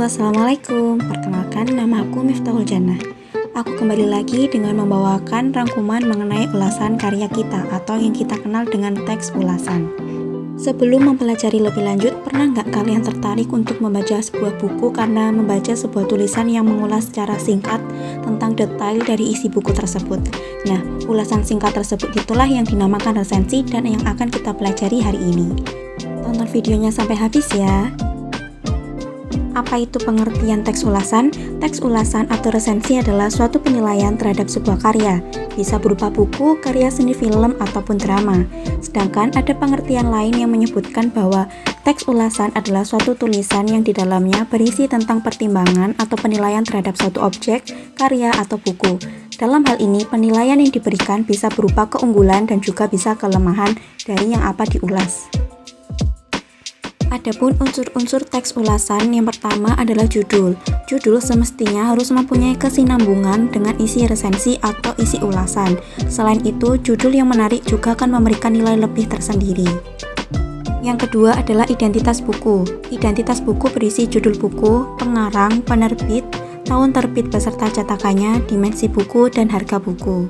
Assalamualaikum. Perkenalkan, nama aku Miftahul Jannah. Aku kembali lagi dengan membawakan rangkuman mengenai ulasan karya kita atau yang kita kenal dengan teks ulasan. Sebelum mempelajari lebih lanjut, pernah nggak kalian tertarik untuk membaca sebuah buku karena membaca sebuah tulisan yang mengulas secara singkat tentang detail dari isi buku tersebut? Nah, ulasan singkat tersebut itulah yang dinamakan resensi dan yang akan kita pelajari hari ini. Tonton videonya sampai habis ya. Apa itu pengertian teks ulasan? Teks ulasan atau resensi adalah suatu penilaian terhadap sebuah karya, bisa berupa buku, karya seni film, ataupun drama. Sedangkan ada pengertian lain yang menyebutkan bahwa teks ulasan adalah suatu tulisan yang di dalamnya berisi tentang pertimbangan atau penilaian terhadap suatu objek, karya, atau buku. Dalam hal ini, penilaian yang diberikan bisa berupa keunggulan dan juga bisa kelemahan dari yang apa diulas. Adapun unsur-unsur teks ulasan, yang pertama adalah judul. Judul semestinya harus mempunyai kesinambungan dengan isi resensi atau isi ulasan. Selain itu, judul yang menarik juga akan memberikan nilai lebih tersendiri. Yang kedua adalah identitas buku. Identitas buku berisi judul buku, pengarang, penerbit, tahun terbit beserta cetakannya, dimensi buku, dan harga buku.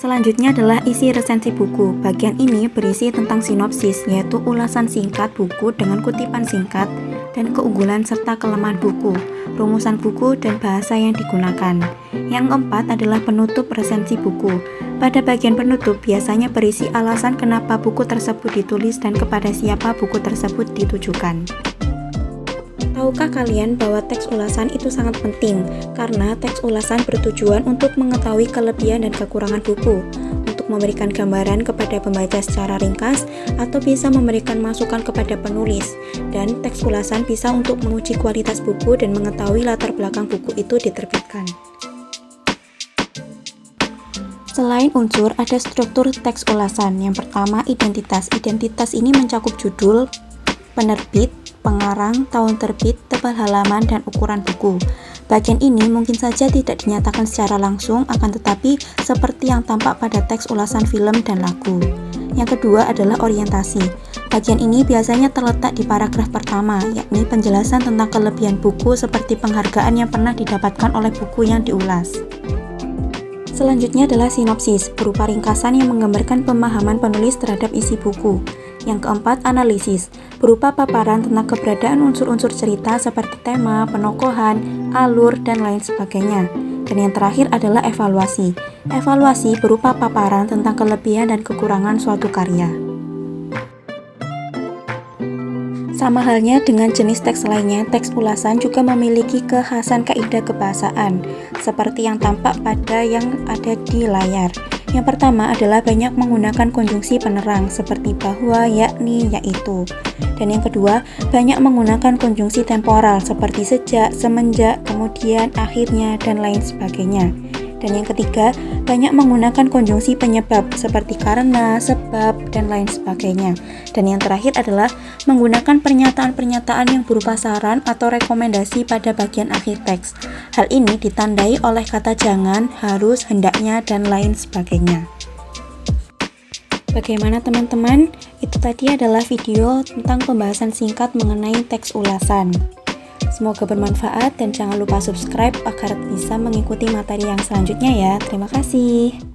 Selanjutnya adalah isi resensi buku. Bagian ini berisi tentang sinopsis, yaitu ulasan singkat buku dengan kutipan singkat dan keunggulan serta kelemahan buku, rumusan buku, dan bahasa yang digunakan. Yang keempat adalah penutup resensi buku. Pada bagian penutup biasanya berisi alasan kenapa buku tersebut ditulis dan kepada siapa buku tersebut ditujukan. Tahukah kalian bahwa teks ulasan itu sangat penting? Karena teks ulasan bertujuan untuk mengetahui kelebihan dan kekurangan buku, untuk memberikan gambaran kepada pembaca secara ringkas, atau bisa memberikan masukan kepada penulis. Dan teks ulasan bisa untuk menguji kualitas buku dan mengetahui latar belakang buku itu diterbitkan. Selain unsur, ada struktur teks ulasan. Yang pertama, identitas. Identitas ini mencakup judul, penerbit, pengarang, tahun terbit, tebal halaman, dan ukuran buku. Bagian ini mungkin saja tidak dinyatakan secara langsung, akan tetapi seperti yang tampak pada teks ulasan film dan lagu. Yang kedua adalah orientasi. Bagian ini biasanya terletak di paragraf pertama, yakni penjelasan tentang kelebihan buku seperti penghargaan yang pernah didapatkan oleh buku yang diulas. Selanjutnya adalah sinopsis, berupa ringkasan yang menggambarkan pemahaman penulis terhadap isi buku. Yang keempat, analisis, berupa paparan tentang keberadaan unsur-unsur cerita seperti tema, penokohan, alur, dan lain sebagainya. Dan yang terakhir adalah evaluasi. Evaluasi berupa paparan tentang kelebihan dan kekurangan suatu karya. Sama halnya dengan jenis teks lainnya, teks ulasan juga memiliki kekhasan kaidah kebahasaan, seperti yang tampak pada yang ada di layar. Yang pertama adalah banyak menggunakan konjungsi penerang seperti bahwa, yakni, yaitu. Dan yang kedua, banyak menggunakan konjungsi temporal seperti sejak, semenjak, kemudian, akhirnya, dan lain sebagainya. Dan yang ketiga, banyak menggunakan konjungsi penyebab seperti karena, sebab, dan lain sebagainya. Dan yang terakhir adalah menggunakan pernyataan-pernyataan yang berupa saran atau rekomendasi pada bagian akhir teks. Hal ini ditandai oleh kata jangan, harus, hendaknya, dan lain sebagainya. Bagaimana teman-teman? Itu tadi adalah video tentang pembahasan singkat mengenai teks ulasan. Semoga bermanfaat dan jangan lupa subscribe agar bisa mengikuti materi yang selanjutnya ya. Terima kasih.